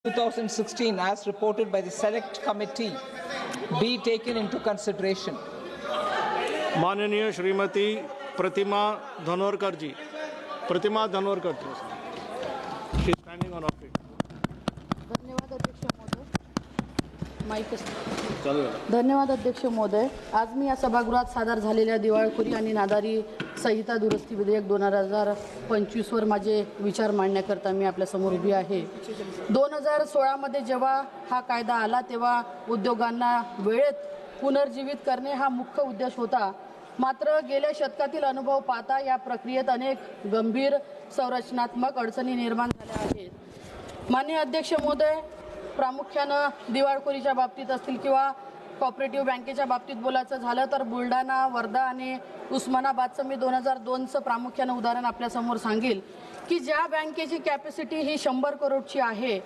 2016 as reported by the select committee be taken into consideration. माननीय Shrimati Pratima Dhanorkar ji, Pratima Dhanorkar ji, she is standing on of it. धन्यवाद अध्यक्ष महोदय. धन्यवाद अध्यक्ष महोदय. आज मी या सभागृहात सादर झालेल्या दिवाळखोरी आणि नादारी संहिता दुरुस्ती विधेयक 2025 वर माझे विचार मांडण्याकरता मी आपल्यासमोर उभी आहे. 2016 मध्ये जेव्हा हा कायदा आला तेव्हा उद्योगांना वेळेत पुनर्जीवित करणे हा मुख्य उद्देश होता. मात्र गेल्या शतकातील अनुभव पाहता या प्रक्रियेत अनेक गंभीर संरचनात्मक अडचणी निर्माण झाल्या आहेत. माननीय अध्यक्ष महोदय, प्रामुख्यानं दिवाळखोरीच्या बाबतीत असतील किंवा कॉपरेटिव्ह बँकेच्या बाबतीत बोलायचं झालं तर बुलढाणा, वर्धा आणि उस्मानाबादचं मी 2002चं प्रामुख्यानं उदाहरण आपल्यासमोर सांगेल की ज्या बँकेची कॅपॅसिटी ही 100 करोडची आहे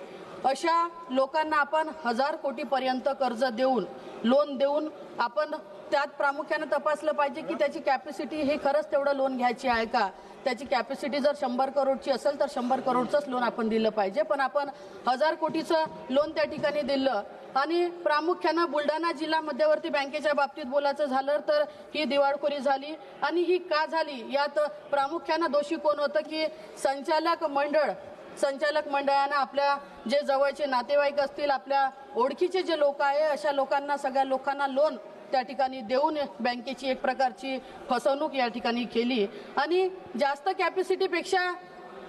अशा लोकांना आपण 1000 कोटीपर्यंत कर्ज देऊन लोन देऊन आपण त्यात प्रामुख्याने तपासलं पाहिजे की त्याची कॅपॅसिटी हे खरंच तेवढं लोन घ्यायची आहे का. त्याची कॅपॅसिटी जर 100 करोडची असेल तर 100 करोडचंच लोन आपण दिलं पाहिजे. पण आपण 1000 कोटीचं लोन त्या ठिकाणी दिलं. आणि प्रामुख्यानं बुलढाणा जिल्हा मध्यवर्ती बँकेच्या बाबतीत बोलायचं झालं तर ही दिवाळखोरी झाली. आणि ही का झाली यात प्रामुख्यानं दोषी कोण होतं की संचालक मंडळानं आपल्या जे जवळचे नातेवाईक असतील, आपल्या ओळखीचे जे लोक आहे अशा लोकांना, सगळ्या लोकांना लोन त्या ठिकाणी देऊन बँकेची एक प्रकारची फसवणूक या ठिकाणी केली. आणि जास्त कॅपॅसिटीपेक्षा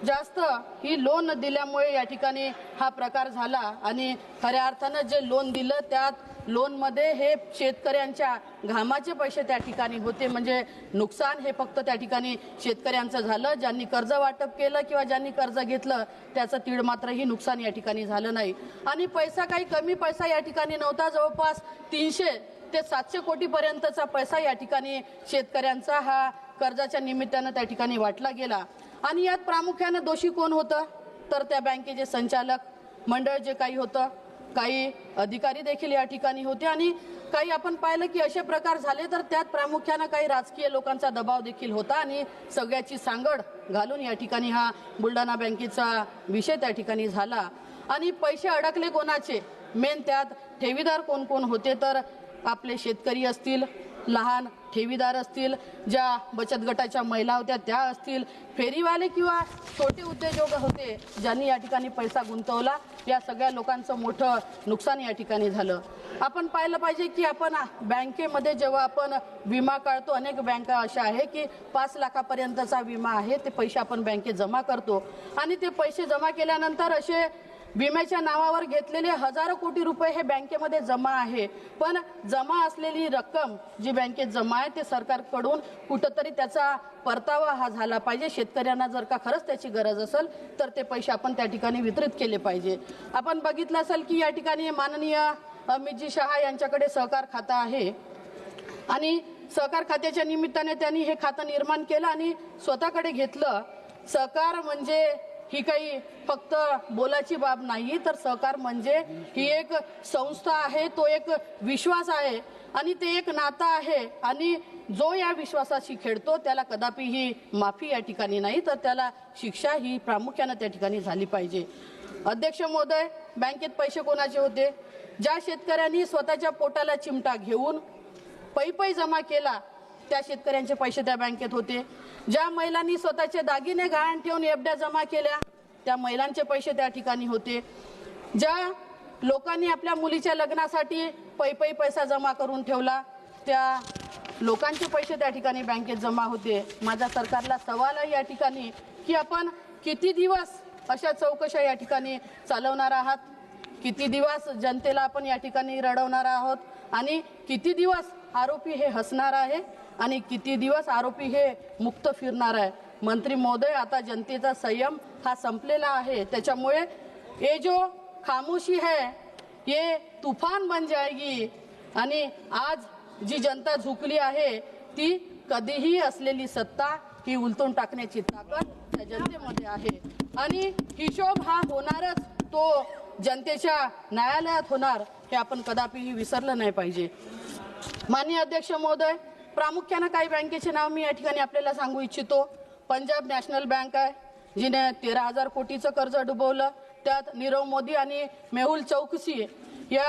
जास्त ही लोन दिल्यामुळे या ठिकाणी हा प्रकार झाला. आणि खऱ्या अर्थानं जे लोन दिलं त्यात लोनमध्ये हे शेतकऱ्यांच्या घामाचे पैसे त्या ठिकाणी होते. म्हणजे नुकसान हे फक्त त्या ठिकाणी शेतकऱ्यांचं झालं. ज्यांनी कर्ज वाटप केलं किंवा ज्यांनी कर्ज घेतलं त्याचं तीळ मात्रही नुकसान या ठिकाणी झालं नाही. आणि पैसा काही कमी पैसा या ठिकाणी नव्हता. जवळपास 300 ते 700 कोटीपर्यंतचा पैसा या ठिकाणी शेतकऱ्यांचा हा कर्जाच्या निमित्तानं त्या ठिकाणी वाटला गेला. आणि यात प्रामुख्यानं दोषी कोण होतं तर त्या बँकेचे संचालक मंडळ जे काही होतं, काही अधिकारी देखील या ठिकाणी होते. आणि काही आपण पाहिलं की असे प्रकार झाले तर त्यात प्रामुख्यानं काही राजकीय लोकांचा दबाव देखील होता. आणि सगळ्याची सांगड घालून या ठिकाणी हा बुलढाणा बँकेचा विषय त्या ठिकाणी झाला. आणि पैसे अडकले कोणाचे, मेन त्यात ठेवीदार कोण कोण होते तर आपले शेतकरी असतील, लहान ठेवीदार असतील, ज्या बचत गटाच्या महिला होत्या त्या असतील, फेरीवाले किंवा छोटे उद्योजक होते ज्यांनी या ठिकाणी पैसा गुंतवला. या सगळ्या लोकांचं मोठं नुकसान या ठिकाणी झालं. आपण पाहिलं पाहिजे की आपण बँकेमध्ये जेव्हा आपण विमा काढतो, अनेक बँका अशा आहे की 5 लाखापर्यंतचा विमा आहे, ते पैसे आपण बँकेत जमा करतो. आणि ते पैसे जमा केल्यानंतर असे विम्याच्या नावावर घेतलेले हजारो कोटी रुपये हे बँकेमध्ये जमा आहे. पण जमा असलेली रक्कम जी बँकेत जमा आहे ते सरकारकडून कुठंतरी त्याचा परतावा हा झाला पाहिजे. शेतकऱ्यांना जर का खरंच त्याची गरज असेल तर ते पैसे आपण त्या ठिकाणी वितरित केले पाहिजे. आपण बघितलं असेल की या ठिकाणी माननीय अमितजी शहा यांच्याकडे सहकार खातं आहे. आणि सहकार खात्याच्या निमित्ताने त्यांनी हे खातं निर्माण केलं आणि स्वतःकडे घेतलं. सहकार म्हणजे ही काही फक्त बोलाची बाब नाही तर सहकार म्हणजे ही एक संस्था आहे, तो एक विश्वास आहे आणि ते एक नातं आहे. आणि जो या विश्वासाशी खेळतो त्याला कदापि ही माफी या ठिकाणी नाही तर त्याला शिक्षा ही प्रामुख्याने त्या ठिकाणी झाली पाहिजे. अध्यक्ष महोदय, बँकेत पैसे कोणाचे होते? ज्या शेतकऱ्यांनी स्वतःच्या पोटाला चिमटा घेऊन पै जमा केला त्या शेतकऱ्यांचे पैसे त्या बँकेत होते. ज्या महिलांनी स्वतःचे दागिने गहाण ठेवून एफड्या जमा केल्या त्या महिलांचे पैसे त्या ठिकाणी होते. ज्या लोकांनी आपल्या मुलीच्या लग्नासाठी पैसा जमा करून ठेवला त्या लोकांचे पैसे त्या ठिकाणी बँकेत जमा होते. माझ्या सरकारला सवाल आहे या ठिकाणी की आपण किती दिवस अशा चौकशा या ठिकाणी चालवणार आहात, किती दिवस जनतेला आपण या ठिकाणी रडवणार आहोत आणि किती दिवस आरोपी हे हसणार आहे आणि किती दिवस आरोपी हे मुक्त फिरणार आहे. मंत्री महोदय, आता जनतेचा संयम हा संपलेला आहे. त्याच्यामुळे ये जो खामोशी है ये तूफान बन जाएगी. आणि आज जी जनता झुकली आहे ती कधीही असलेली सत्ता ही उलटून टाकण्याची ताकद त्या जनतेमध्ये आहे. आणि हिशोब हा होणारच, तो जनतेच्या न्यायालयात होणार, हे आपण कदापिही विसरलं नाही पाहिजे. माननीय अध्यक्ष महोदय, प्रामुख्याने काही बँकेचे नाव मी या ठिकाणी आपल्याला सांगू इच्छितो. पंजाब नॅशनल बँक आहे जिने 13,000 कोटीचं कर्ज डुबवलं. त्यात नीरव मोदी आणि मेहुल चौकसी या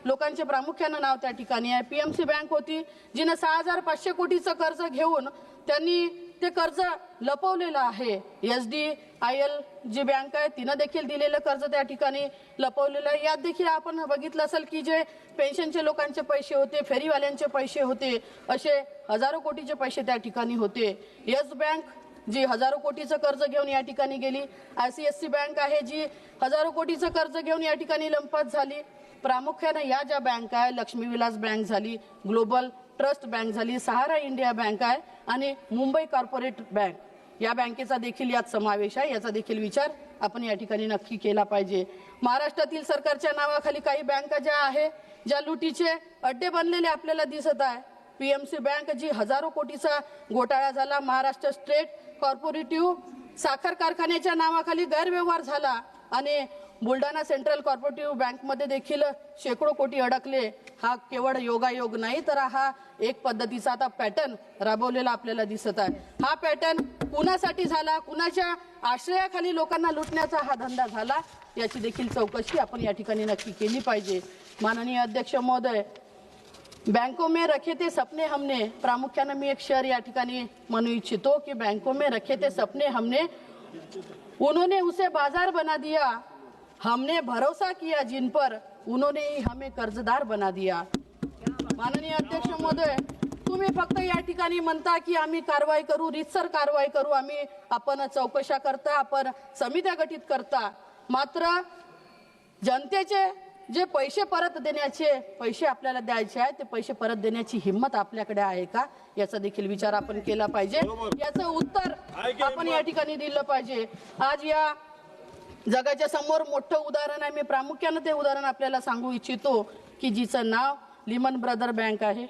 लोकांचे प्रामुख्यानं नाव त्या ठिकाणी आहे। पीएमसी बँक होती जिने 6500 कोटीचं कर्ज घेऊन त्यांनी ते कर्ज लपवलेलं आहे। SDIL जी बँक आहे तिनं देखील दिलेलं कर्ज त्या ठिकाणी लपवलेलं आहे। यात देखील आपण बघितलं असेल की जे पेन्शनचे लोकांचे पैसे होते, फेरीवाल्यांचे पैसे होते, असे हजारो कोटीचे पैसे त्या ठिकाणी होते। येस बँक जी हजारो कोटीचं कर्ज घेऊन या ठिकाणी गेली। ICICI बँक आहे जी हजारो कोटीचं कर्ज घेऊन या ठिकाणी लंपास झाली। प्रामुख्याने या ज्या बँक आहे, लक्ष्मी विलास बँक झाली, ग्लोबल ट्रस्ट बँक झाली, सहारा इंडिया बँक आहे आणि मुंबई कॉर्पोरेट बँक या बँकेचा देखील यात समावेश आहे। याचा देखील विचार आपण या ठिकाणी नक्की केला पाहिजे। महाराष्ट्रातील सरकारच्या नावाखाली काही बँका ज्या आहे ज्या लुटीचे अड्डे बनलेले आपल्याला दिसत आहे। पीएमसी बँक जी हजारो कोटीचा घोटाळा झाला, महाराष्ट्र स्टेट कॉर्पोरेटिव्ह साखर कारखान्याच्या नावाखाली गैरव्यवहार झाला आणि बुलढाणा सेंट्रल कॉर्पोरेटिव्ह बँकमध्ये देखील शेकडो कोटी अडकले। हा केवळ योगायोग नाही तर हा एक पद्धतीचा आता पॅटर्न राबवलेला आपल्याला दिसत आहे। हा पॅटर्न कुणासाठी झाला, कुणाच्या आश्रयाखाली लोकांना लुटण्याचा हा धंदा झाला, याची देखील चौकशी आपण या ठिकाणी नक्की केली पाहिजे। माननीय अध्यक्ष महोदय, बैंकों में रखे थे सपने हमने, प्रामुख्याने मी एक शेअर या ठिकाणी म्हणू इच्छितो की बैंकों में रखे थे सपने हमने, उन्होंने उसे बाजार बना दिया, हमने भरोसा किया जिन पर, उन्होंने ही हमें कर्जदार बना दिया। माननीय अध्यक्ष महोदय, तुम्ही फक्त या ठिकाणी म्हणता की आम्ही कारवाई करू, रीतसर कारवाई करू, आपण चौकशा करता, आपण समित्या गठीत करता, मात्र जनतेचे जे पैसे परत देण्याचे पैसे आपल्याला द्यायचे आहेत ते पैसे परत देण्याची हिंमत आपल्याकडे आहे का, याचा देखील विचार आपण केला पाहिजे। याचं उत्तर आपण या ठिकाणी दिलं पाहिजे। आज या जगाच्या समोर मोठं उदाहरण आहे, मी प्रामुख्याने ते उदाहरण आपल्याला सांगू इच्छितो की जिचं नाव लिमन ब्रदर बँक आहे,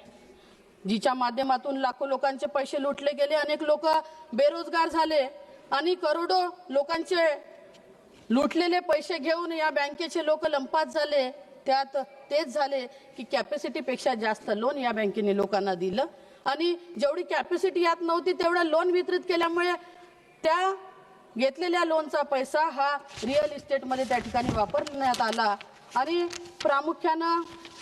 जिच्या माध्यमातून लाखो लोकांचे पैसे लुटले गेले, अनेक लोक बेरोजगार झाले आणि करोडो लोकांचे लुटलेले पैसे घेऊन या बँकेचे लोक लंपास झाले। त्यात तेच झाले की कॅपॅसिटीपेक्षा जास्त लोन या बँकेने लोकांना दिलं आणि जेवढी कॅपॅसिटी यात नव्हती तेवढा लोन वितरित केल्यामुळे त्या घेतलेल्या लोनचा पैसा हा रिअल इस्टेटमध्ये त्या ठिकाणी वापरण्यात आला आणि प्रामुख्यानं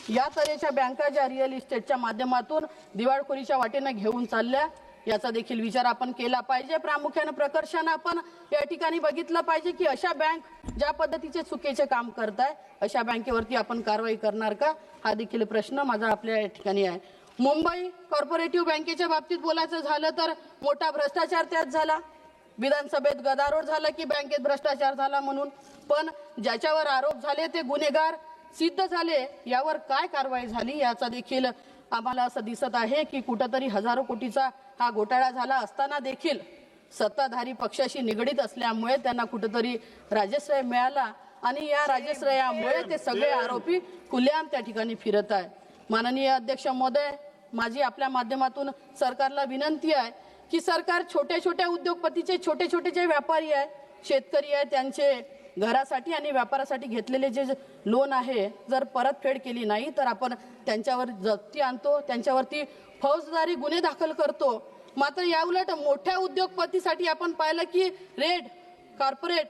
या तऱ्हेच्या बँका ज्या रिअल इस्टेटच्या माध्यमातून दिवाळखोरीच्या वाटेने घेऊन चालल्या, याचा देखील विचार आपण केला पाहिजे। प्रामुख्याने प्रकर्षाने आपण या ठिकाणी बघितलं पाहिजे की अशा बँक ज्या पद्धतीचे चुकीचे काम करताय अशा बँकेवरती आपण कारवाई करणार का, हा देखील प्रश्न माझा आपल्या या ठिकाणी आहे। मुंबई कॉर्पोरेटिव्ह बँकेच्या बाबतीत बोलायचं झालं तर मोठा भ्रष्टाचार त्यात झाला, विधानसभेत गदारोळ झाला की बँकेत भ्रष्टाचार झाला म्हणून, पण ज्याच्यावर आरोप झाले ते गुन्हेगार सिद्ध झाले, यावर काय कारवाई झाली याचा देखील आम्हाला असं दिसत आहे की कुठेतरी हजारो कोटीचा हा घोटाळा झाला असताना देखील सत्ताधारी पक्षाशी निगडीत असल्यामुळे त्यांना कुठेतरी राजश्रय मिळाला आणि या राजश्रयामुळे ते सगळे आरोपी खुलेआम त्या ठिकाणी फिरत आहे। माननीय अध्यक्ष महोदय, माझी आपल्या माध्यमातून सरकारला विनंती आहे की सरकार छोट्या छोट्या उद्योगपतीचे, छोटे छोटे जे व्यापारी आहे, शेतकरी आहे, त्यांचे घरासाठी आणि व्यापारासाठी घेतलेले जे लोन आहे जर परतफेड केली नाही तर आपण त्यांच्यावर जप्ती आणतो, त्यांच्यावरती फौजदारी गुन्हे दाखल करतो। मात्र याउलट मोठ्या उद्योगपतीसाठी आपण पाहिलं की रेड कॉर्पोरेट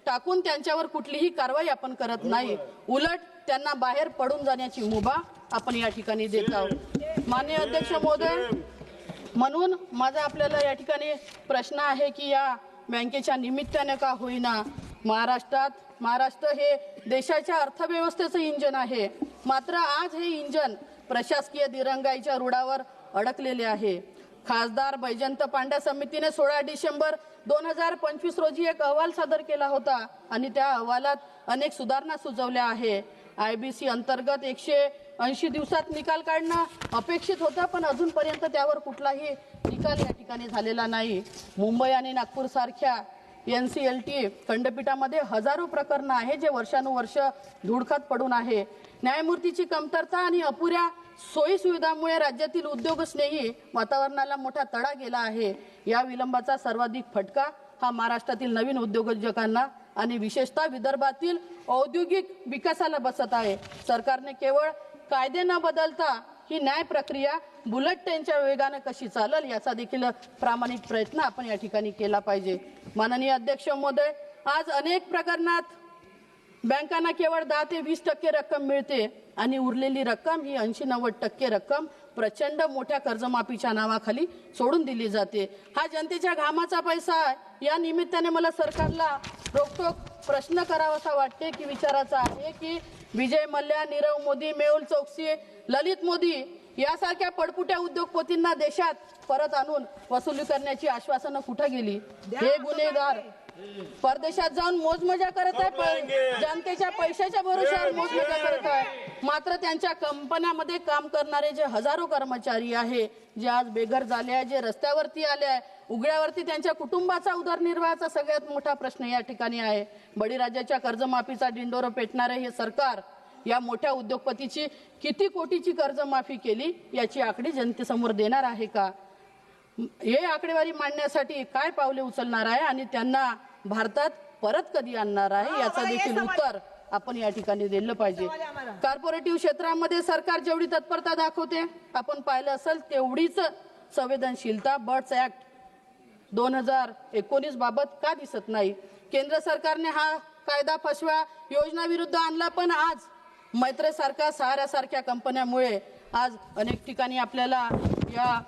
टाकून त्यांच्यावर कुठलीही कारवाई आपण करत नाही, उलट त्यांना बाहेर पडून जाण्याची मुभा आपण या ठिकाणी देत आहोत। माननीय अध्यक्ष महोदय, म्हणून माझा आपल्याला या ठिकाणी प्रश्न आहे की या बँकेच्या निमित्ताने का होईना महाराष्ट्र हे देशाच्या अर्थव्यवस्थेचं इंजन आहे, मात्र आज हे इंजन प्रशासकीय दिरंगाईच्या रुळावर अडकलेले आहे। खासदार बैजयंत पांड्या समितीने 16 डिसेंबर 2025 रोजी एक अहवाल सादर केला होता आणि त्या अहवालात अनेक सुधारणा सुचवल्या आहे। IBC अंतर्गत 180 दिवसात निकाल काढणं अपेक्षित होतं, पण अजूनपर्यंत त्यावर कुठलाही निकाल या ठिकाणी झालेला नाही। मुंबई आणि नागपूर सारख्या NCLT खंडपीठामध्ये हजारो प्रकरणं आहे जे वर्षानुवर्ष धुडकात पडून आहे। न्यायमूर्तीची कमतरता आणि अपुऱ्या सोयी सुविधांमुळे राज्यातील उद्योगस्नेही वातावरणाला मोठा तडा गेला आहे। या विलंबाचा सर्वाधिक फटका हा महाराष्ट्रातील नवीन उद्योजकांना आणि विशेषतः विदर्भातील औद्योगिक विकासाला बसत आहे। सरकारने केवळ कायदे न बदलता ही न्याय प्रक्रिया बुलेट ट्रेनच्या वेगाने कशी चालेल याचा देखील प्रामाणिक प्रयत्न आपण या ठिकाणी केला पाहिजे। माननीय अध्यक्ष महोदय, आज अनेक प्रकरणात बँकांना केवळ 10 ते 20% रक्कम मिळते आणि उरलेली रक्कम ही 80-90% रक्कम प्रचंड मोठ्या कर्जमाफीच्या नावाखाली सोडून दिली जाते। हा जनतेच्या घामाचा पैसा आहे। या निमित्ताने मला सरकारला रोखठोक प्रश्न करावासा वाटते की विचारायचा आहे की विजय मल्ल्या, नीरव मोदी, मेहुल चोक्सी, ललित मोदी यासारख्या पडपुट्या उद्योगपतींना देशात परत आणून वसुली करण्याची आश्वासनं कुठे गेली? हे गुन्हेगार परदेशात जाऊन मोजमजा करत आहे, जनतेच्या पैशाच्या भरोश्यावर मोजमजा करत आहे। मात्र त्यांच्या कंपन्यांमध्ये काम करणारे जे हजारो कर्मचारी आहे, जे आज बेघर झाले आहे, जे रस्त्यावरती आले आहे, उघड्यावरती त्यांच्या कुटुंबाचा उदरनिर्वाहाचा सगळ्यात मोठा प्रश्न या ठिकाणी आहे। बळीराजाच्या कर्जमाफीचा डिंडोरा पेटणारे हे सरकार या मोठ्या उद्योगपतीची किती कोटीची कर्जमाफी केली याची आकडी जनतेसमोर देणार आहे का? हे आकडेवारी मांडण्यासाठी काय पावले उचलणार आहे आणि त्यांना भारतात परत कधी आणणार आहे याचा देखील उत्तर आपण या ठिकाणी दिलं पाहिजे। कॉर्पोरेटिव्ह क्षेत्रामध्ये सरकार जेवढी तत्परता दाखवते, आपण पाहिलं असेल तेवढीच संवेदनशीलता बर्ड्स ऍक्ट 2019 बाबत का दिसत नाही? केंद्र सरकारने हा कायदा फसव्या योजना विरुद्ध आणला, पण आज मैत्रेसारख्या सहाऱ्यासारख्या कंपन्यामुळे आज अनेक ठिकाणी आपल्याला या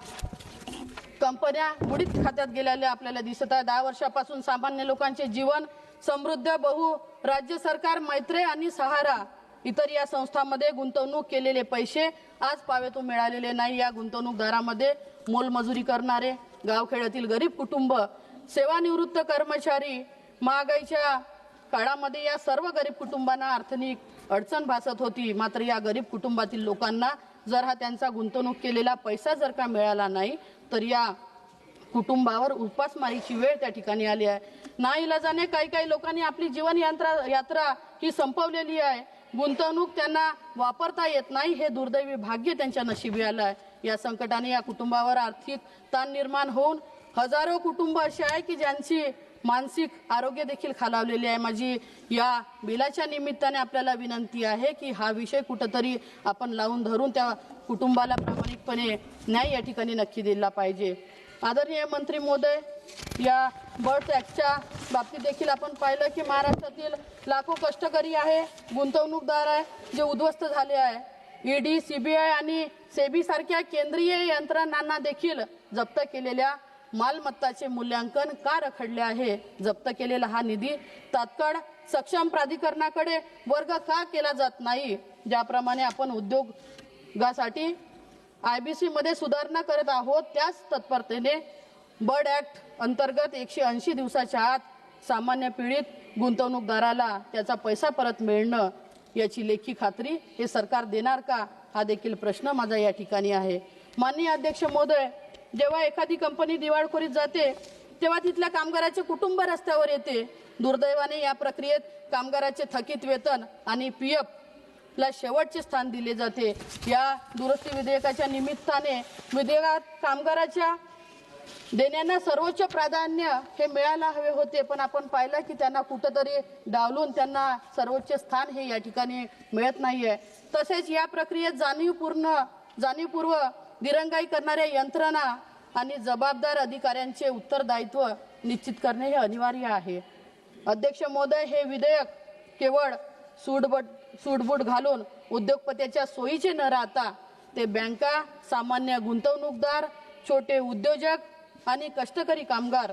कंपन्या बुडीत खात्यात गेलेल्या आपल्याला दिसत आहे। 10 वर्षापासून सामान्य लोकांचे जीवन समृद्ध बहु राज्य सरकार, मैत्रे आणि सहारा इतर या संस्थांमध्ये गुंतवणूक केलेले पैसे आज पावेतून मिळालेले नाही। या गुंतवणूकदारामध्ये मोलमजुरी करणारे गावखेड्यातील गरीब कुटुंब, सेवानिवृत्त कर्मचारी, महागाईच्या काळामध्ये या सर्व गरीब कुटुंबांना आर्थिक अडचण भासत होती। मात्र या गरीब कुटुंबातील लोकांना जर हा त्यांचा गुंतवणूक केलेला पैसा जर का मिळाला नाही तर या कुटुंबावर उपासमारीची वेळ त्या ठिकाणी आली आहे। नाईलाजाने काही लोकांनी आपली जीवन यात्रा ही संपवलेली आहे। गुंतवणूक त्यांना वापरता येत नाही, हे दुर्दैवी भाग्य त्यांच्या नशिबी आलं आहे। या संकटाने या कुटुंबावर आर्थिक ताण निर्माण होऊन हजारो कुटुंब असे आहे की ज्यांची मानसिक आरोग्य देखील खालावलेले आहे। माझी या बिलाच्या निमित्ताने आपल्याला विनंती आहे की हा विषय कुठंतरी आपण लावून धरून त्या कुटुंबाला प्रामाणिकपणे न्याय या ठिकाणी नक्की दिला पाहिजे। आदरणीय मंत्री महोदय, या बर्ड्स ऍक्टच्या बाबतीत देखील आपण पाहिलं की महाराष्ट्रातील लाखो कष्टकरी आहे, गुंतवणूकदार आहे, जे उद्ध्वस्त झाले आहे। ईडी, सीबीआय आणि सेबी सारख्या केंद्रीय यंत्रणांना देखील जप्त केलेल्या मालमत्ताचे मूल्यांकन का रखडले आहे? जप्त केलेला हा निधी तात्काळ सक्षम प्राधिकरणाकडे वर्ग का केला जात नाही? ज्याप्रमाणे आपण उद्योगासाठी IBC मध्ये सुधारणा करत आहोत, त्याच तत्परतेने बर्ड ऍक्ट अंतर्गत 180 दिवसाच्या आत सामान्य पीडित गुंतवणूकदाराला त्याचा पैसा परत मिळणं याची लेखी खात्री हे सरकार देणार का? हा देखील प्रश्न माझा या ठिकाणी आहे। माननीय अध्यक्ष महोदय, जेव्हा एखादी कंपनी दिवाळखोरीत जाते तेव्हा तिथल्या कामगाराचे कुटुंब रस्त्यावर येते। दुर्दैवाने या प्रक्रियेत कामगाराचे थकीत वेतन आणि PF ला शेवटचे स्थान दिले जाते। या दुरुस्ती विधेयकाच्या निमित्ताने विधेयकात कामगाराच्या देण्यांना सर्वोच्च प्राधान्य हे मिळायला हवे होते, पण आपण पाहिलं की त्यांना कुठंतरी डावलून त्यांना सर्वोच्च स्थान हे या ठिकाणी मिळत नाहीये। तसेच या प्रक्रियेत जाणीवपूर्व दिरंगाई करणाऱ्या यंत्रणा आणि जबाबदार अधिकाऱ्यांचे उत्तरदायित्व निश्चित करणे हे अनिवार्य आहे। अध्यक्ष महोदय, हे विधेयक केवळ सूटबूट घालून उद्योगपत्याच्या सोयीचे न राहता ते बँका, सामान्य गुंतवणूकदार, छोटे उद्योजक आणि कष्टकरी कामगार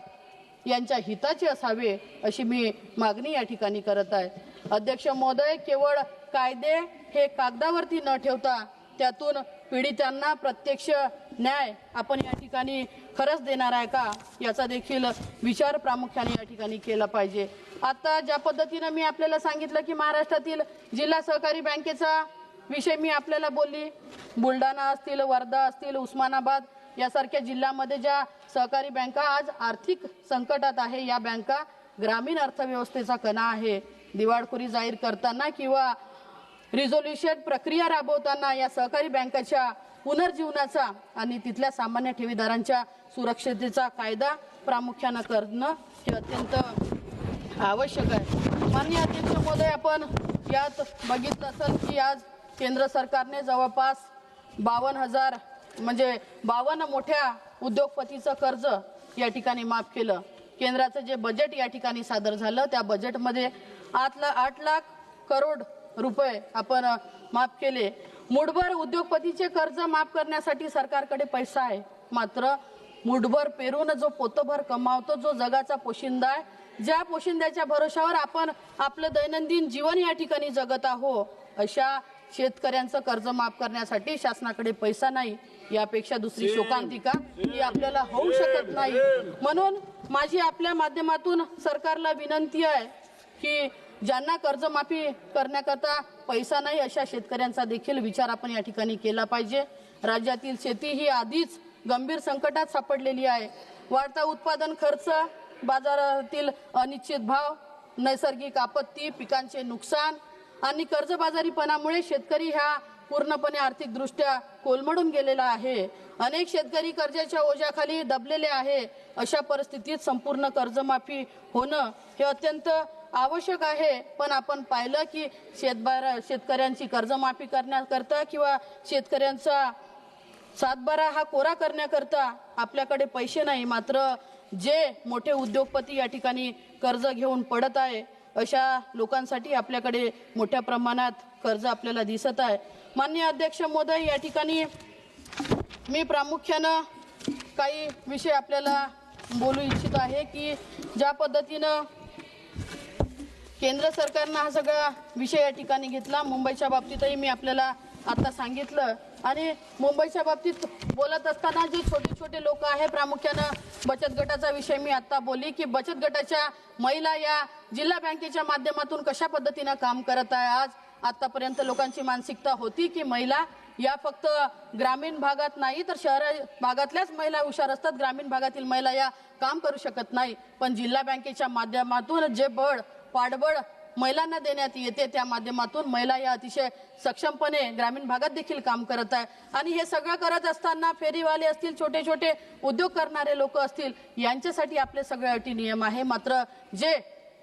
यांच्या हिताचे असावे अशी मी मागणी या ठिकाणी करत आहे। अध्यक्ष महोदय, केवळ कायदे हे कागदावरती न ठेवता त्यातून पीडितांना प्रत्यक्ष न्याय आपण या ठिकाणी खरंच देणार आहे का याचा देखील विचार प्रामुख्याने या ठिकाणी केला पाहिजे। आता ज्या पद्धतीने मी आपल्याला सांगितलं की महाराष्ट्रातील जिल्हा सहकारी बँकेचा विषय मी आपल्याला बोलली, बुलढाणा असतील, वर्धा असतील, उस्मानाबाद यासारख्या जिल्ह्यामध्ये ज्या सहकारी बँका आज आर्थिक संकटात आहे, या बँका ग्रामीण अर्थव्यवस्थेचा कणा आहे। दिवाळखोरी जाहीर करताना किंवा रिझोल्युशन प्रक्रिया राबवताना या सहकारी बँकाच्या पुनर्जीवनाचा आणि तिथल्या सामान्य ठेवीदारांच्या सुरक्षिततेचा कायदा प्रामुख्याने करणं हे अत्यंत आवश्यक आहे। माननीय अध्यक्ष महोदय, आपण यात बघितलं असेल की आज केंद्र सरकारने जवळपास 52 मोठ्या उद्योगपतीचं कर्ज या ठिकाणी माफ केलं। केंद्राचं जे बजेट या ठिकाणी सादर झालं त्या बजेटमध्ये 8 लाख करोड रुपये आपण माफ केले. मुठभर उद्योगपतीचे कर्ज माफ करण्यासाठी सरकारकडे पैसा आहे, मात्र मुठभर पेरून जो पोतभर कमावतो, जो जगाचा पोशिंदा आहे, ज्या पोशिंद्याच्या भरोशावर आपण आपलं दैनंदिन जीवन या ठिकाणी जगत आहोत, अशा शेतकऱ्यांचं कर्ज माफ करण्यासाठी शासनाकडे पैसा नाही. यापेक्षा दुसरी शोकांतिका ही आपल्याला होऊ शकत नाही. म्हणून माझी आपल्या माध्यमातून सरकारला विनंती आहे की ज्यांना कर्जमाफी करण्याकरता पैसा नाही अशा शेतकऱ्यांचा देखील विचार आपण या ठिकाणी केला पाहिजे. राज्यातील शेती ही आधीच गंभीर संकटात सापडलेली आहे. वाढता उत्पादन खर्च, बाजारातील अनिश्चित भाव, नैसर्गिक आपत्ती, पिकांचे नुकसान आणि कर्जबाजारीपणामुळे शेतकरी ह्या पूर्णपणे आर्थिकदृष्ट्या कोलमडून गेलेला आहे. अनेक शेतकरी कर्जाच्या ओझ्याखाली दबलेले आहे. अशा परिस्थितीत संपूर्ण कर्जमाफी होणं हे अत्यंत आवश्यक आहे. पण आपण पाहिलं की शेतकऱ्यांची कर्जमाफी करण्याकरता किंवा शेतकऱ्यांचा सातबारा हा कोरा करण्याकरता आपल्याकडे पैसे नाही. मात्र जे मोठे उद्योगपती या ठिकाणी कर्ज घेऊन पडत आहे, अशा लोकांसाठी आपल्याकडे मोठ्या प्रमाणात कर्ज आपल्याला दिसत आहे. माननीय अध्यक्ष महोदय, या ठिकाणी मी प्रामुख्यानं काही विषय आपल्याला बोलू इच्छित आहे की ज्या पद्धतीनं केंद्र सरकारनं हा सगळा विषय या ठिकाणी घेतला. मुंबईच्या बाबतीतही मी आपल्याला आता सांगितलं. आणि मुंबईच्या बाबतीत बोलत असताना जे छोटे छोटे लोक आहे, प्रामुख्यानं बचत गटाचा विषय मी आता बोलली की बचत गटाच्या महिला या जिल्हा बँकेच्या माध्यमातून कशा पद्धतीनं काम करत आहे. आतापर्यंत लोकांची मानसिकता होती की महिला या फक्त ग्रामीण भागात नाही तर शहर भागातल्याच महिला हुशार असतात, ग्रामीण भागातील महिला या काम करू शकत नाही. पण जिल्हा बँकेच्या माध्यमातून जे बळ पाठबळ महिलांना देण्यात येते, त्या माध्यमातून महिला या अतिशय सक्षमपणे ग्रामीण भागात देखील काम करत आहे. आणि हे सगळं करत असताना फेरीवाले असतील, छोटे छोटे उद्योग करणारे लोक असतील, यांच्यासाठी आपले सगळे अटी नियम आहे. मात्र जे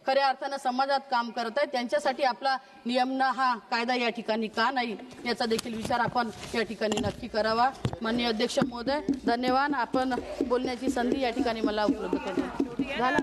खऱ्या अर्थानं समाजात काम करत आहेत त्यांच्यासाठी आपला नियमना हा कायदा या ठिकाणी का नाही, याचा देखील विचार आपण या ठिकाणी नक्की करावा. माननीय अध्यक्ष महोदय, धन्यवाद. आपण बोलण्याची संधी या ठिकाणी मला उपलब्ध करून झाला.